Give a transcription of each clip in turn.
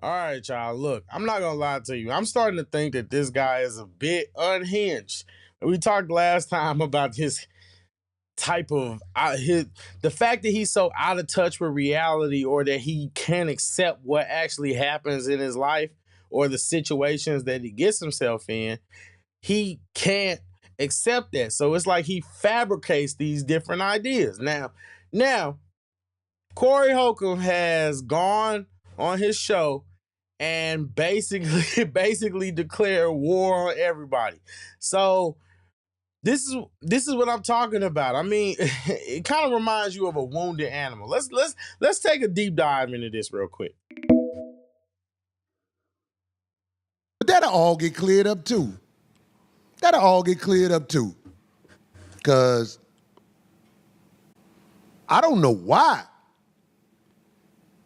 All right, y'all. Look, I'm not gonna lie to you. I'm starting to think that this guy is a bit unhinged. We talked last time about his type of the fact that he's so out of touch with reality, or that he can't accept what actually happens in his life or the situations that he gets himself in. He can't accept that. So it's like he fabricates these different ideas. Now, Cory Holcomb has gone on his show and basically basically declare war on everybody. So this is what I'm talking about. I mean, it kind of reminds you of a wounded animal. Let's take a deep dive into this real quick. But that'll all get cleared up too. That'll all get cleared up too. Because I don't know why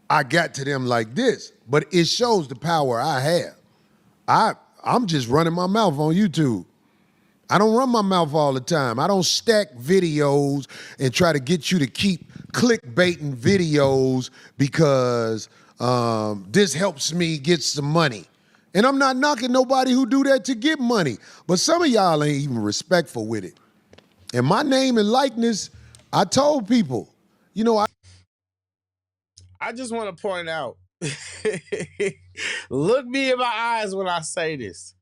I got to them like this, but it shows the power I have. I'm just running my mouth on YouTube. I don't run my mouth all the time. I don't stack videos and try to get you to keep clickbaiting videos because this helps me get some money. And I'm not knocking nobody who do that to get money, but some of y'all ain't even respectful with it. And my name and likeness, I told people, you know, I just want to point out, look me in my eyes when I say this.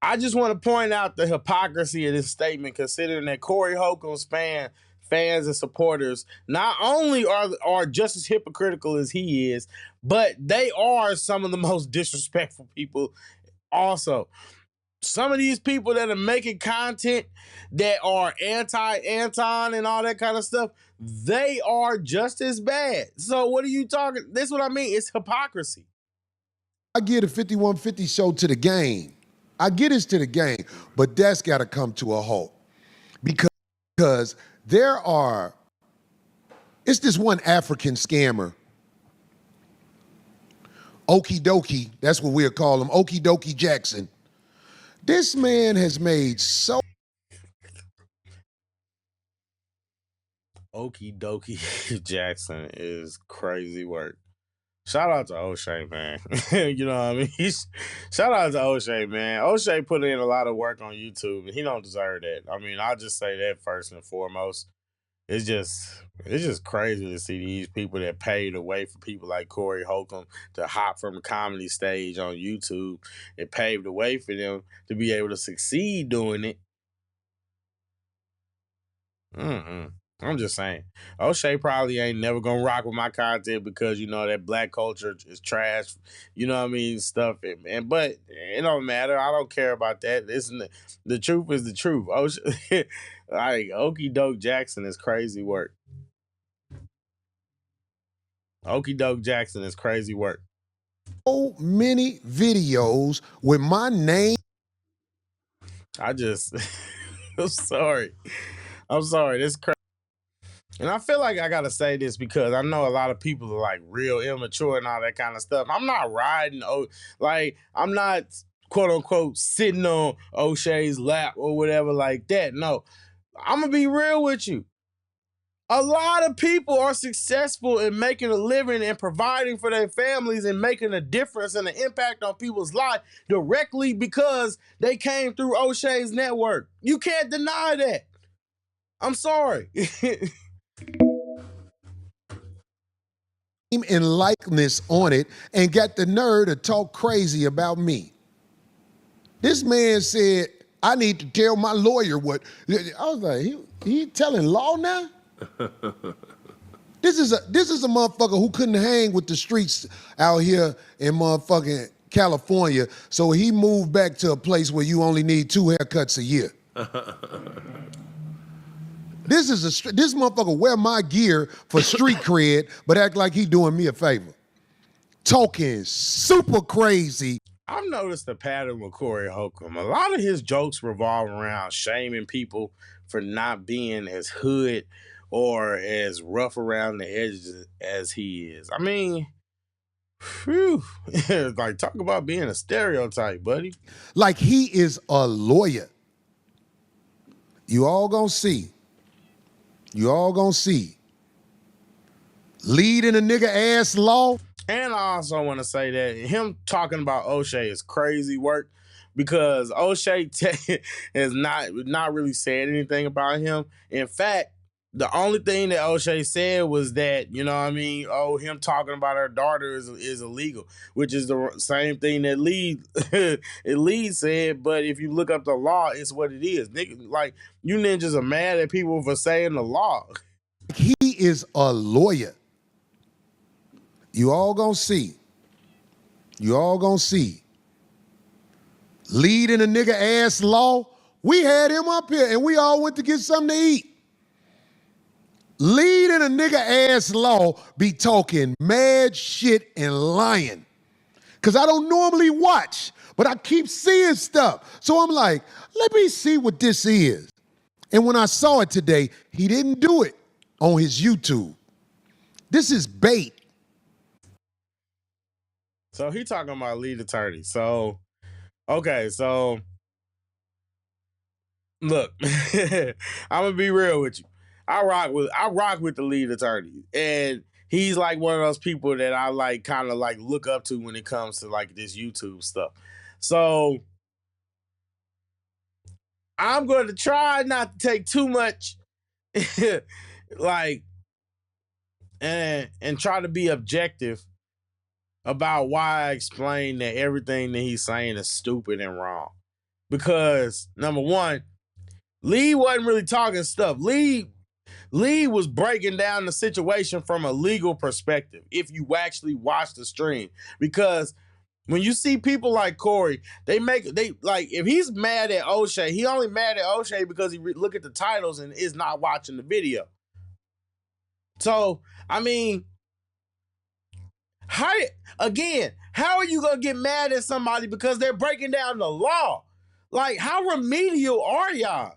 I just want to point out the hypocrisy of this statement, considering that Cory Holcomb's fans and supporters not only are just as hypocritical as he is, but they are some of the most disrespectful people also. Some of these people that are making content that are anti-Anton and all that kind of stuff, they are just as bad. So what are you talking? This is what I mean. It's hypocrisy. I get a 5150 show to the game. I get us to the game, but that's got to come to a halt because it's this one African scammer, Okie Dokie, that's what we'll call him, Okie Dokie Jackson. This man has made so Okie Dokie Jackson is crazy work. Shout out to Oshay, man. You know what I mean? Shout out to Oshay, man. Oshay put in a lot of work on YouTube, and he don't deserve that. I mean, I'll just say that first and foremost. It's just crazy to see these people that paid the way for people like Cory Holcomb to hop from the comedy stage on YouTube. It paved the way for them to be able to succeed doing it. I'm just saying. Oshay probably ain't never gonna rock with my content because you know that black culture is trash. You know what I mean? Stuff. But it don't matter. I don't care about that. The truth is the truth. Oshay, like Okie Doke Jackson is crazy work. Okie Doke Jackson is crazy work. many videos with my name. I just, I'm sorry. I'm sorry. This crazy. And I feel like I gotta say this because I know a lot of people are like real immature and all that kind of stuff. I'm not riding, I'm not quote unquote sitting on Oshay's lap or whatever like that. No, I'm gonna be real with you. A lot of people are successful in making a living and providing for their families and making a difference and an impact on people's life directly because they came through Oshay's network. You can't deny that. I'm sorry. And likeness on it and got the nerve to talk crazy about me. This man said, I need to tell my lawyer what. I was like, he telling law now? This is a motherfucker who couldn't hang with the streets out here in motherfucking California, so he moved back to a place where you only need 2 haircuts a year. This motherfucker wear my gear for street cred, but act like he doing me a favor. Talking super crazy. I've noticed a pattern with Cory Holcomb. A lot of his jokes revolve around shaming people for not being as hood or as rough around the edges as he is. I mean, whew, like talk about being a stereotype, buddy. Like he is a lawyer. You all gonna see. You all gonna see. Lead in a nigga ass law. And I also want to say that him talking about Oshay is crazy work because Oshay has not really said anything about him. In fact, the only thing that Oshay said was that, you know what I mean, him talking about her daughter is illegal, which is the same thing that Lee said. But if you look up the law, it's what it is. Nigga, like, you ninjas are mad at people for saying the law. He is a lawyer. You all gonna see. You all gonna see. Leading a nigga ass law. We had him up here and we all went to get something to eat. Leading a nigga ass law be talking mad shit and lying. Cause I don't normally watch, but I keep seeing stuff. So I'm like, let me see what this is. And when I saw it today, he didn't do it on his YouTube. This is bait. So he talking about lead attorney. So, okay, so look, I'm gonna be real with you. I rock with the lead attorney, and he's like one of those people that I like kind of like look up to when it comes to like this YouTube stuff. So I'm going to try not to take too much, like, and try to be objective about why I explain that everything that he's saying is stupid and wrong. Because number one, Lee wasn't really talking stuff. Lee was breaking down the situation from a legal perspective, if you actually watch the stream. Because when you see people like Cory, they like, if he's mad at Oshay, he only mad at Oshay because he look at the titles and is not watching the video. So, I mean, how are you gonna get mad at somebody because they're breaking down the law? Like, how remedial are y'all?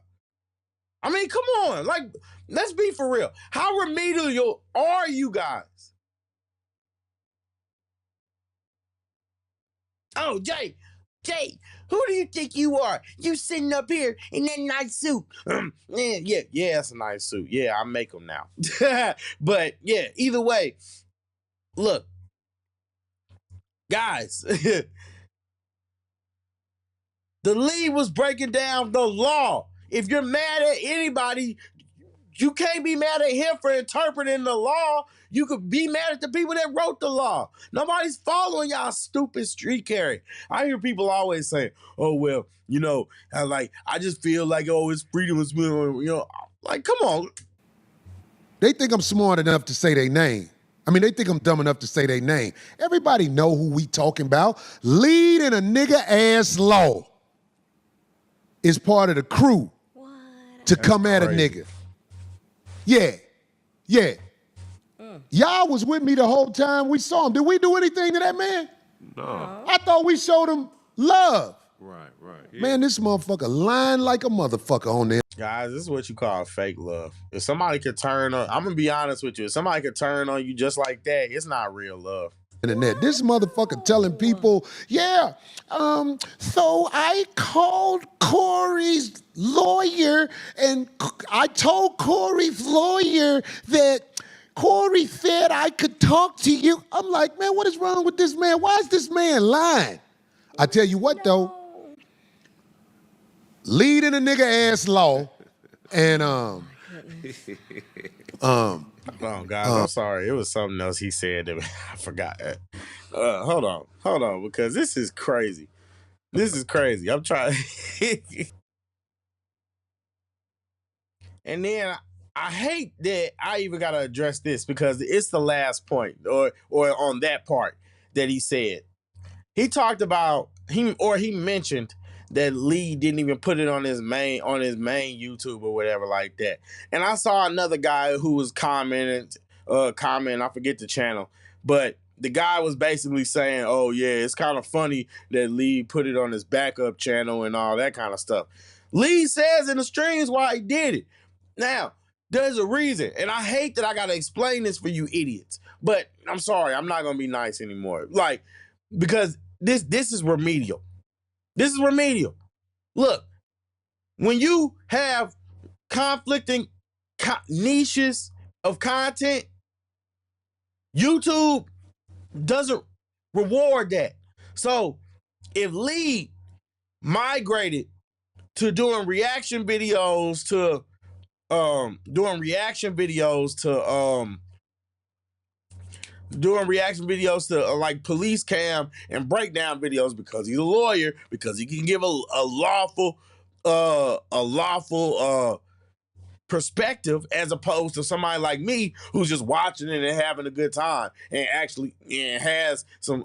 I mean, come on, like, let's be for real. How remedial are you guys? Oh, Jay, who do you think you are? You sitting up here in that nice suit. Yeah, it's a nice suit. Yeah, I make them now. But yeah, either way, look, guys, the lead was breaking down the law. If you're mad at anybody, you can't be mad at him for interpreting the law. You could be mad at the people that wrote the law. Nobody's following y'all stupid street carry. I hear people always say, oh, well, you know, I just feel like, oh, it's freedom is, you know, like, come on. They think I'm smart enough to say their name. I mean, they think I'm dumb enough to say their name. Everybody know who we talking about. Leading a nigga ass law is part of the crew to come at a nigga. Yeah. Y'all was with me the whole time we saw him. Did we do anything to that man? No. I thought we showed him love. Right. Yeah. Man, this motherfucker lying like a motherfucker on there. Guys, this is what you call fake love. If somebody could turn on, I'm gonna be honest with you, if somebody could turn on you just like that, it's not real love. Internet. This motherfucker telling people, yeah, so I called Cory's lawyer and I told Cory's lawyer that Cory said I could talk to you. I'm like, man, what is wrong with this man? Why is this man lying? I tell you what, though, leading a nigga ass law and Oh, God, I'm sorry. It was something else he said that I forgot. Hold on, because this is crazy. I'm trying. And then I hate that I even got to address this because it's the last point or on that part that he said. He talked about, he mentioned that Lee didn't even put it on his main YouTube or whatever like that. And I saw another guy who was commenting, I forget the channel, but the guy was basically saying, oh yeah, it's kind of funny that Lee put it on his backup channel and all that kind of stuff. Lee says in the streams why he did it. Now, there's a reason, and I hate that I gotta explain this for you idiots, but I'm sorry, I'm not gonna be nice anymore. Like, because this is remedial. This is remedial. Look, when you have conflicting niches of content, YouTube doesn't reward that. So if Lee migrated to doing reaction videos to like police cam and breakdown videos because he's a lawyer, because he can give a lawful perspective, as opposed to somebody like me who's just watching it and having a good time and actually has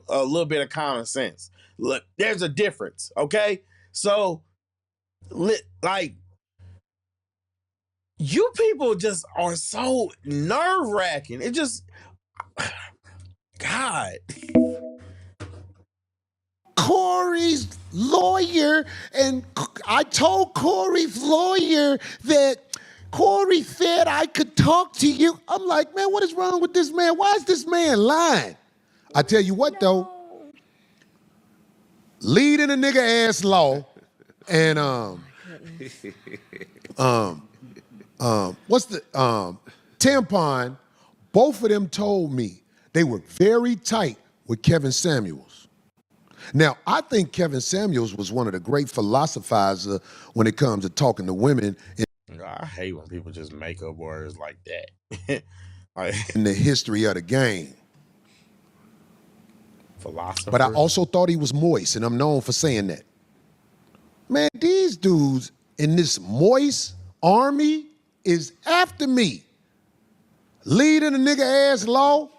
a little bit of common sense. Look, there's a difference, okay? So, like, you people just are so nerve-wracking. It just, God. Cory's lawyer, and I told Cory's lawyer that Cory said I could talk to you. I'm like, man, what is wrong with this man? Why is this man lying? I tell you what, though, leading a nigga ass law, and what's the tampon? Both of them told me they were very tight with Kevin Samuels. Now, I think Kevin Samuels was one of the great philosophizers when it comes to talking to women. I hate when people just make up words like that. In the history of the game. Philosopher. But I also thought he was moist, and I'm known for saying that. Man, these dudes in this moist army is after me. Leading a nigga ass law.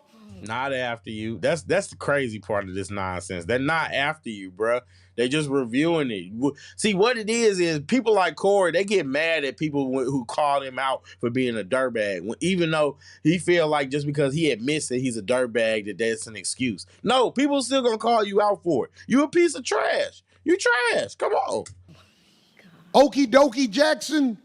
Not after you. That's the crazy part of this nonsense. They're not after you, bruh. They're just reviewing it. See, what it is people like Cory, they get mad at people who call him out for being a dirtbag, even though he feel like just because he admits that he's a dirtbag, that's an excuse. No, people still gonna call you out for it. You a piece of trash. You trash. Come on. Okie dokie Jackson.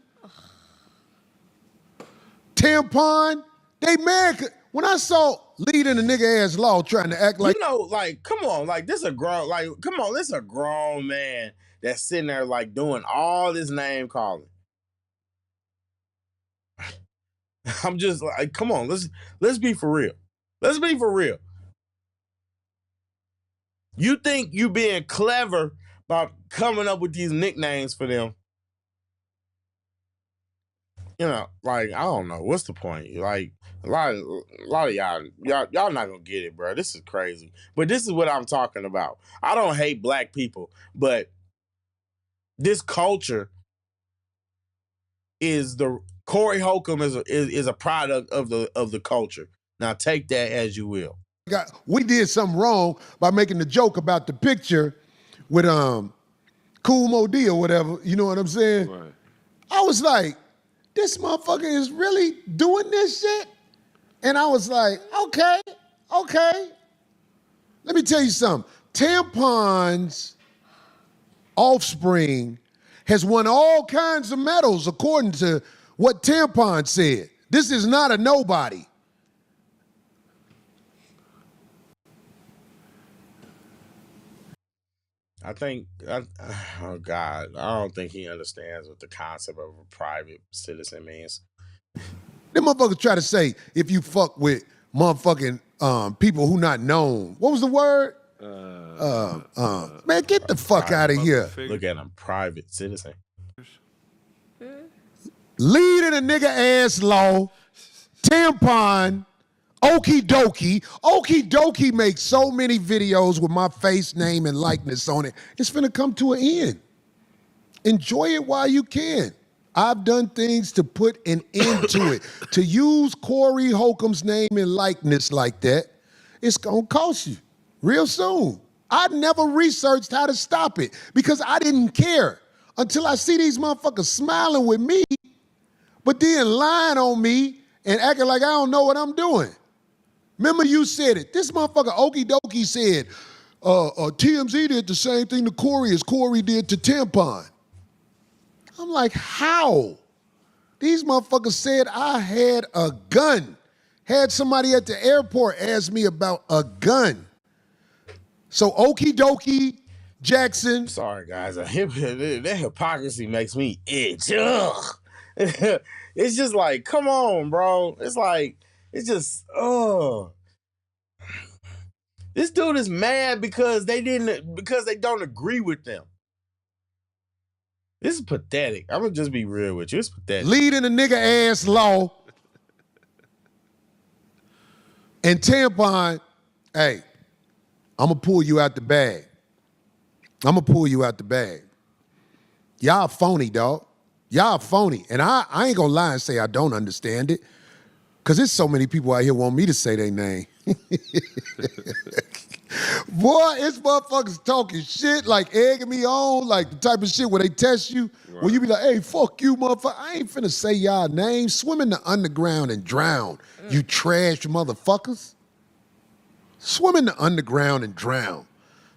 Tampon. They mad. When I saw leading a nigga ass law trying to act like, you know, like, come on, like, this a grown man that's sitting there like doing all this name calling. I'm just like, come on, let's be for real. Let's be for real. You think you being clever by coming up with these nicknames for them? You know, like, I don't know. What's the point? Like, a lot of y'all not gonna get it, bro. This is crazy. But this is what I'm talking about. I don't hate black people, but this culture is Cory Holcomb is a product of the culture. Now take that as you will. We did something wrong by making the joke about the picture with Cool Mo D or whatever. You know what I'm saying? Right. I was like, this motherfucker is really doing this shit? And I was like, okay. Let me tell you something. Tampon's offspring has won all kinds of medals according to what Tampon said. This is not a nobody. I think, oh God, I don't think he understands what the concept of a private citizen means. Them motherfuckers try to say, if you fuck with motherfucking people who not known. What was the word? Man, get the fuck out of here. Look at him, private citizen. Leading a nigga ass law, Tampon, Okie dokie. Okie dokie makes so many videos with my face, name, and likeness on it. It's finna come to an end. Enjoy it while you can. I've done things to put an end to it. To use Cory Holcomb's name and likeness like that, it's gonna cost you real soon. I never researched how to stop it because I didn't care until I see these motherfuckers smiling with me, but then lying on me and acting like I don't know what I'm doing. Remember you said it. This motherfucker Okie dokie said, TMZ did the same thing to Cory as Cory did to Tampon. I'm like, how? These motherfuckers said I had a gun. Had somebody at the airport ask me about a gun. So Okie dokie, Jackson. Sorry, guys. That hypocrisy makes me itch. Ugh. It's just like, come on, bro. It's like, it's just, This dude is mad because they don't agree with them. This is pathetic. I'm gonna just be real with you. It's pathetic. Leading a nigga ass law. And tampon, hey, I'm gonna pull you out the bag. Y'all phony, dog. Y'all phony. And I ain't gonna lie and say I don't understand it. Cause there's so many people out here want me to say their name. Boy, it's motherfuckers talking shit, like egging me on, like the type of shit where they test you. Right. Where you be like, hey, fuck you, motherfucker. I ain't finna say y'all names. Swim in the underground and drown, you trash motherfuckers. Swim in the underground and drown.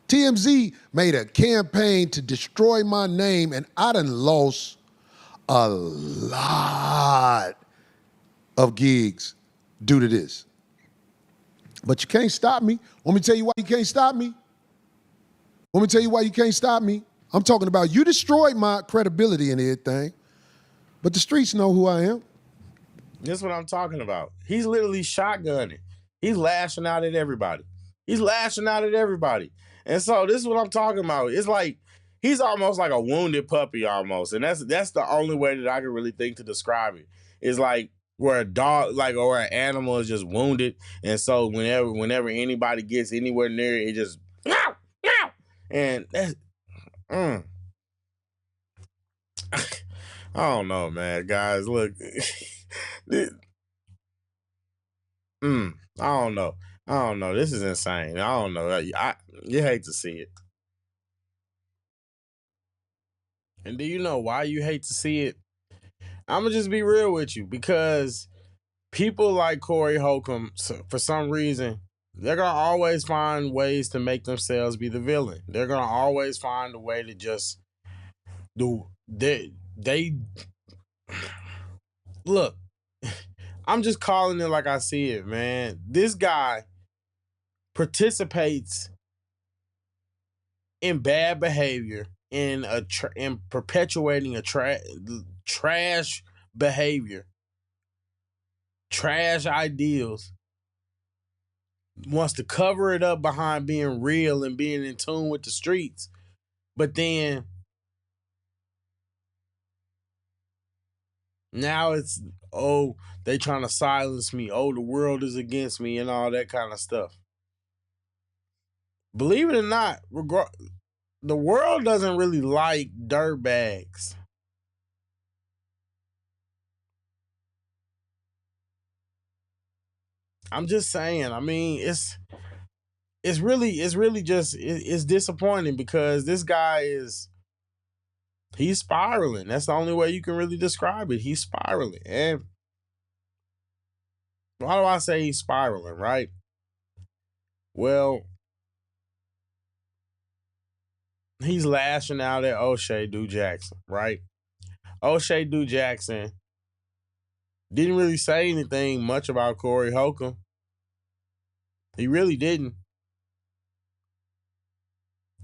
TMZ made a campaign to destroy my name, and I done lost a lot of gigs due to this. But you can't stop me. Want me to tell you why you can't stop me? I'm talking about you destroyed my credibility and everything, but the streets know who I am. That's what I'm talking about. He's literally shotgunning. He's lashing out at everybody. And so this is what I'm talking about. It's like he's almost like a wounded puppy almost. And that's the only way that I can really think to describe it. It's like where a dog, like, or an animal is just wounded. And so whenever anybody gets anywhere near it, it just meow, meow. And that's I don't know, man. Guys, look. I don't know. This is insane. I don't know. You hate to see it. And do you know why you hate to see it? I'm going to just be real with you, because people like Cory Holcomb, for some reason, they're going to always find ways to make themselves be the villain. They're going to always find a way to just do. They look, I'm just calling it like I see it, man. This guy participates in bad behavior, in perpetuating a trash behavior, trash ideals, wants to cover it up behind being real and being in tune with the streets, but then now it's, oh, they trying to silence me, oh, the world is against me, and all that kind of stuff. Believe it or not, the world doesn't really like dirtbags. I'm just saying. I mean, it's really just it's disappointing, because this guy he's spiraling. That's the only way you can really describe it. He's spiraling. And why do I say he's spiraling, right? Well, he's lashing out at Oshay Du Jackson, right? Oshay Du Jackson didn't really say anything much about Cory Holcomb. He really didn't.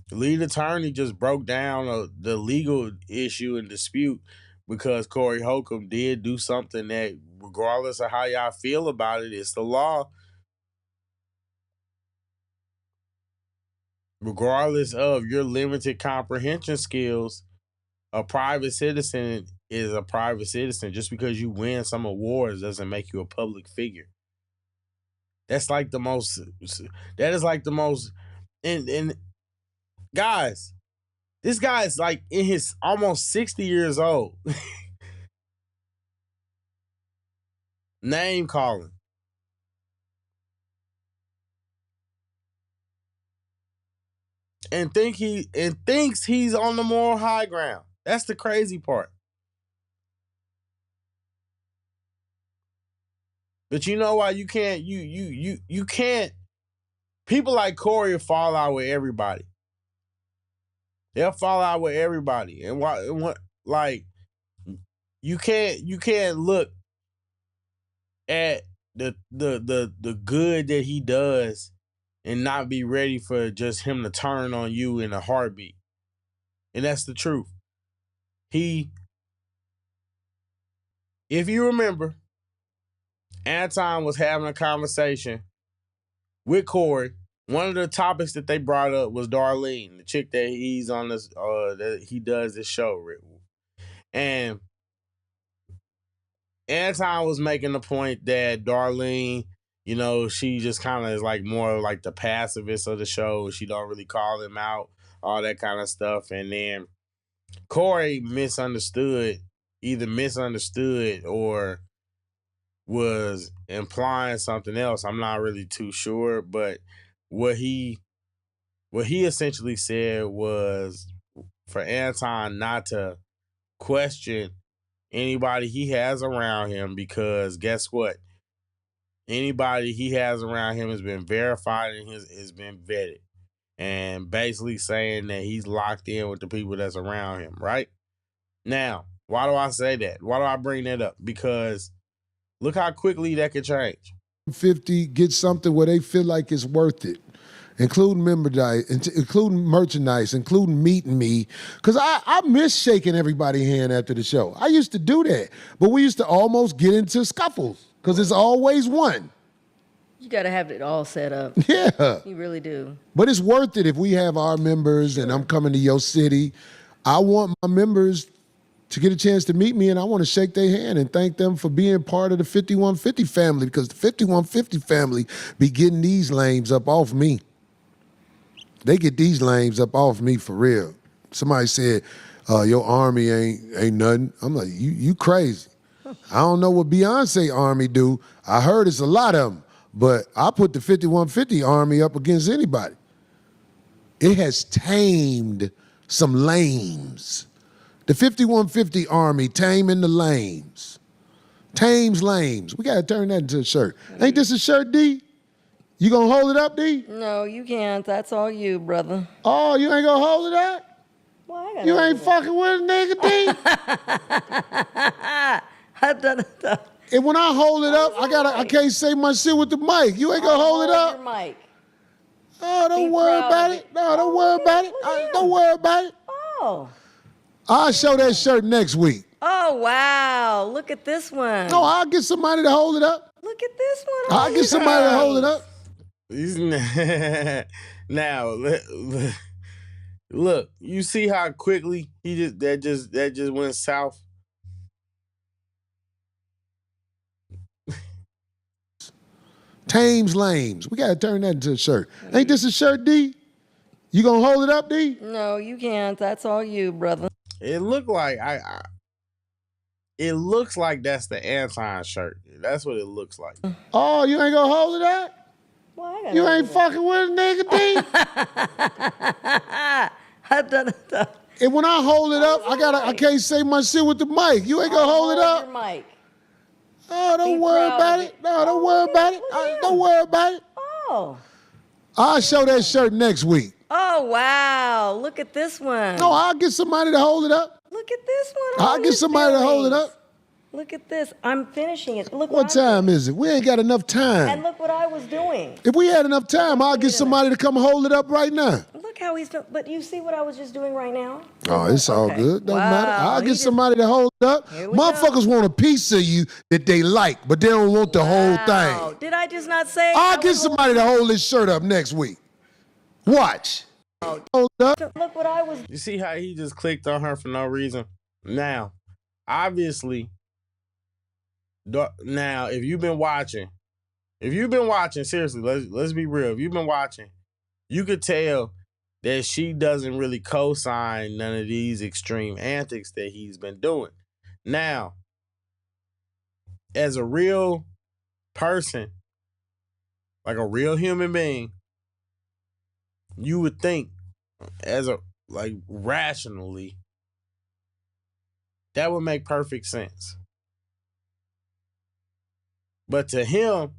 The lead attorney just broke down the legal issue and dispute, because Cory Holcomb did do something that, regardless of how y'all feel about it, it's the law. Regardless of your limited comprehension skills, a private citizen is a private citizen. Just because you win some awards doesn't make you a public figure. That is like the most, and guys, this guy is like in his almost 60 years old. Name calling. And thinks he's on the moral high ground. That's the crazy part. But you know why you can't you can't, people like Cory fall out with everybody. They'll fall out with everybody. And what, like, you can't look at the good that he does and not be ready for just him to turn on you in a heartbeat. And that's the truth. If you remember, Anton was having a conversation with Cory one of the topics that they brought up was Darlene, the chick that he's on this, that he does this show with. And Anton was making the point that Darlene, you know, she just kind of is like more like the pacifist of the show. She don't really call him out, all that kind of stuff. And then Cory either misunderstood or was implying something else. I'm not really too sure, but what he essentially said was for Anton not to question anybody he has around him, because guess what? Anybody he has around him has been verified and has been vetted. And basically saying that he's locked in with the people that's around him, right? Now, why do I say that? Why do I bring that up? Because look how quickly that could change. 50, get something where they feel like it's worth it. Including merchandise, including meeting me. Because I miss shaking everybody's hand after the show. I used to do that. But we used to almost get into scuffles because it's always one. You got to have it all set up. Yeah. You really do. But it's worth it if we have our members and I'm coming to your city. I want my members to get a chance to meet me, and I want to shake their hand and thank them for being part of the 5150 family, because the 5150 family be getting these lames up off me. They get these lames up off me for real. Somebody said, your army ain't nothing. I'm like, you crazy. I don't know what Beyonce army do. I heard it's a lot of them, but I put the 5150 army up against anybody. It has tamed some lames. The 5150 army taming the lames. Tames lames. We got to turn that into a shirt. Ain't this a shirt, D? You gonna hold it up, D? No, you can't. That's all you, brother. Oh, you ain't gonna hold it up? Well, I You ain't fucking with a nigga, D? And when I hold it up, I can't say my shit with the mic. You ain't gonna hold it up? Your mic. Oh, don't worry about it. No, don't worry about it. Don't worry about it. Oh. I'll show that shirt next week. Oh, wow. Look at this one. No, I'll get somebody to hold it up. Look at this one. I'll get somebody to hold it up. Now, look, you see how quickly that just went south. Tames lames. We gotta turn that into a shirt. Ain't this a shirt, D? You gonna hold it up, D? No, you can't. That's all you, brother. It looked like it looks like that's the Anton shirt. That's what it looks like. Oh, you ain't gonna hold it up? Well, you ain't fucking with a nigga, D? And when I hold it up, I can't say my shit with the mic. You ain't gonna hold it up? Your mic. Oh, don't worry about it. No, don't worry about it. Don't worry about it. Oh. I'll show that shirt next week. Oh, wow. Look at this one. No, I'll get somebody to hold it up. Look at this one. I'll get somebody to hold it up. Look at this. I'm finishing it. Look what time is it? We ain't got enough time. And look what I was doing. If we had enough time, I'll get somebody to come hold it up right now. Look how he's, but you see what I was just doing right now? Oh, it's all good. Don't matter. I'll get somebody to hold it up. Motherfuckers want a piece of you that they like, but they don't want the whole thing. Did I just not say? I'll get somebody to hold this shirt up next week. Watch. Hold up. Look what I was. You see how he just clicked on her for no reason? Now, obviously, now if you've been watching, seriously, let's be real. If you've been watching, you could tell that she doesn't really co-sign none of these extreme antics that he's been doing. Now, as a real person, like a real human being, you would think, rationally, that would make perfect sense. But to him,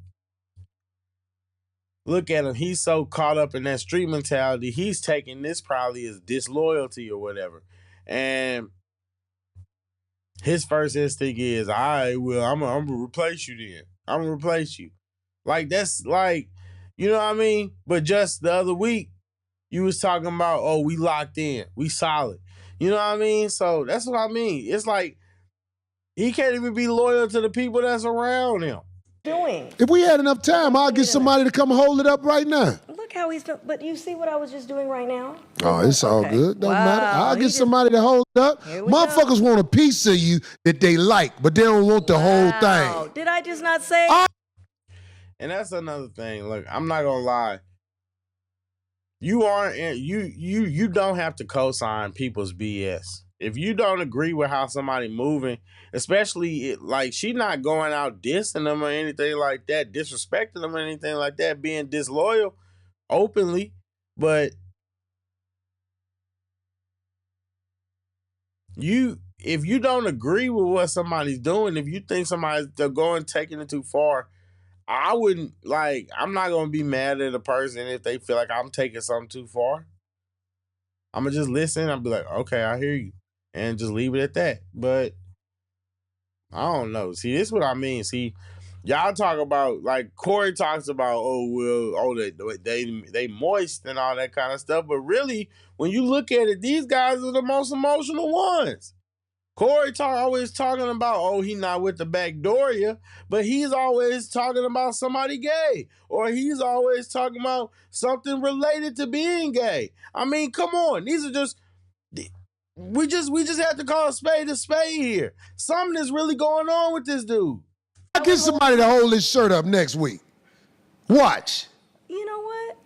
look at him. He's so caught up in that street mentality. He's taking this probably as disloyalty or whatever. And his first instinct is, I'm going to replace you then. I'm going to replace you. Like, that's like, you know what I mean? But just the other week, you was talking about, oh, we locked in. We solid. You know what I mean? So that's what I mean. It's like he can't even be loyal to the people that's around him. doing. If we had enough time, I'll get somebody to come hold it up right now. Look how he's doing. But you see what I was just doing right now? Oh, it's all Okay. good. Don't matter. I'll He get just- somebody to hold it up. Here we Motherfuckers want a piece of you that they like, but they don't want the whole Wow. thing. Did I just not say? And that's another thing. Look, I'm not gonna lie. You aren't you don't have to co-sign people's BS. If you don't agree with how somebody moving, especially like she not going out dissing them or anything like that, disrespecting them or anything like that, being disloyal openly, but if you don't agree with what somebody's doing, if you think somebody's taking it too far, I wouldn't I'm not gonna be mad at a person if they feel like I'm taking something too far. I'm gonna just listen. I'll be like, okay, I hear you, and just leave it at that. But I don't know. See, this is what I mean. See, y'all talk about like Cory talks about, they moist and all that kind of stuff. But really, when you look at it, these guys are the most emotional ones. Cory always talking about, he not with the Backdooria, but he's always talking about somebody gay, or he's always talking about something related to being gay. I mean, come on, these are just we just have to call a spade here. Something is really going on with this dude. I'll get somebody to hold this shirt up next week. Watch. You know what?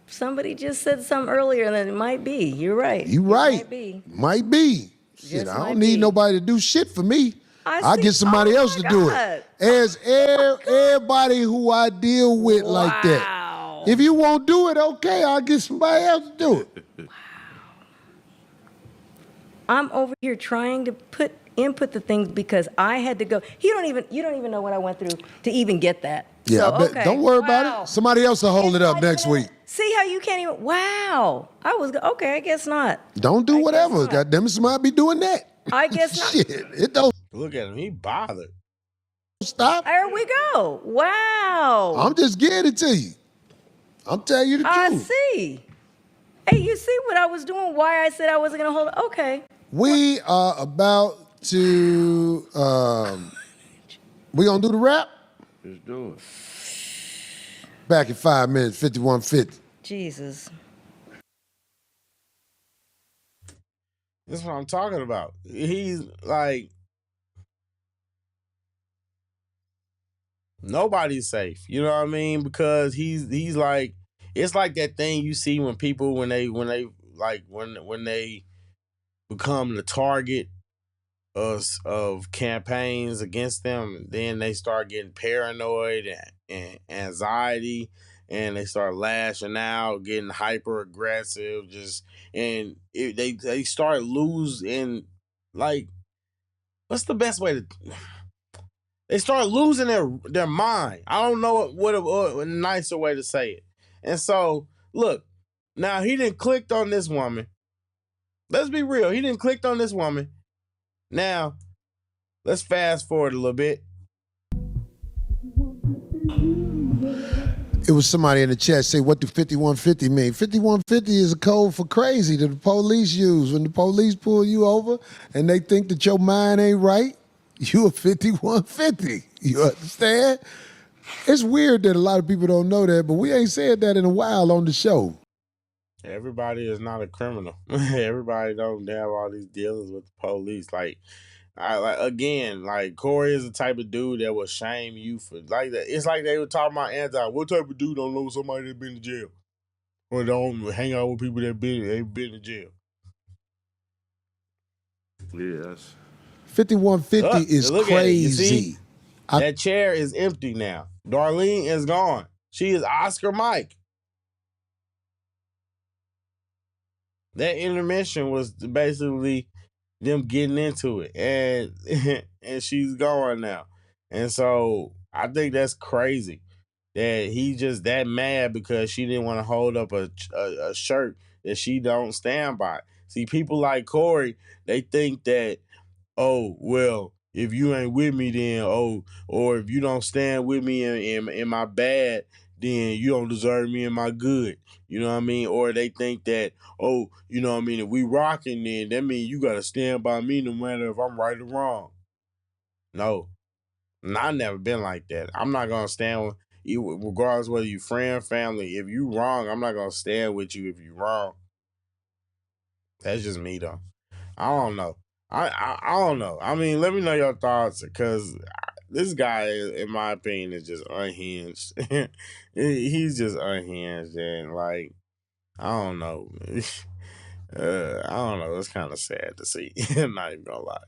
Somebody just said something earlier that it might be. You're right. You right. Might be. Might be. Shit, Just I might don't need be. nobody to do shit for me. I'll see. get somebody Oh else my to do God. it. As everybody who I deal with like that. Wow. If you won't do it, okay, I'll get somebody else to do it. I'm over here trying to input the things because I had to go. You don't even know what I went through to even get that. Yeah, So, I bet. okay. Don't worry Wow. about it. Somebody else will hold It's it up not next even- week. See how you can't even. Wow. Okay. I guess not. Don't do I guess whatever. not. Goddamn it, somebody be doing that. I guess not. Shit, it don't Look at him. He bothered. stop. There we go. Wow. I'm just getting it to you. I'm telling you the I truth. see. Hey, you see what I was doing? Why I said I wasn't gonna hold it? Okay. We are about to. We gonna do the rap? Let's do it. Back in 5 minutes, 5150. Jesus. This is what I'm talking about. He's like, nobody's safe. You know what I mean? Because he's like, it's like that thing you see when people when they become the target of campaigns against them, then they start getting paranoid and anxiety, and they start lashing out, getting hyper aggressive, they start losing, like, what's the best way to? They start losing their mind. I don't know what a nicer way to say it. And so, look, now he didn't clicked on this woman. Let's be real. He didn't clicked on this woman. Now, let's fast forward a little bit. It was somebody in the chat say, what do 5150 mean? 5150 is a code for crazy that the police use. When the police pull you over and they think that your mind ain't right, you a 5150. You understand? It's weird that a lot of people don't know that, but we ain't said that in a while on the show. Everybody is not a criminal. Everybody don't have all these dealings with the police. Like Cory is the type of dude that will shame you for like that. It's like they were talking about what type of dude don't know somebody that been to jail or don't hang out with people that ain't been to jail. Yes. 5150 is look at it. You crazy. see? That chair is empty now. Darlene is gone. She is Oscar Mike. That intermission was basically them getting into it, and and she's gone now. And so I think that's crazy that he just that mad because she didn't want to hold up a shirt that she don't stand by. See, people like Cory, they think that, oh, well, if you ain't with me, then, or if you don't stand with me in my bad, then you don't deserve me in my good. You know what I mean? Or they think that, oh, you know what I mean, if we rocking, then that means you got to stand by me no matter if I'm right or wrong. No. And I never been like that. I'm not gonna stand with you, regardless whether you friend, family. If you wrong, I'm not gonna stand with you if you wrong. That's just me though. I don't know. I don't know. I mean, let me know your thoughts because this guy, in my opinion, is just unhinged. He's just unhinged and like I don't know. I don't know. It's kind of sad to see. I'm not even gonna lie.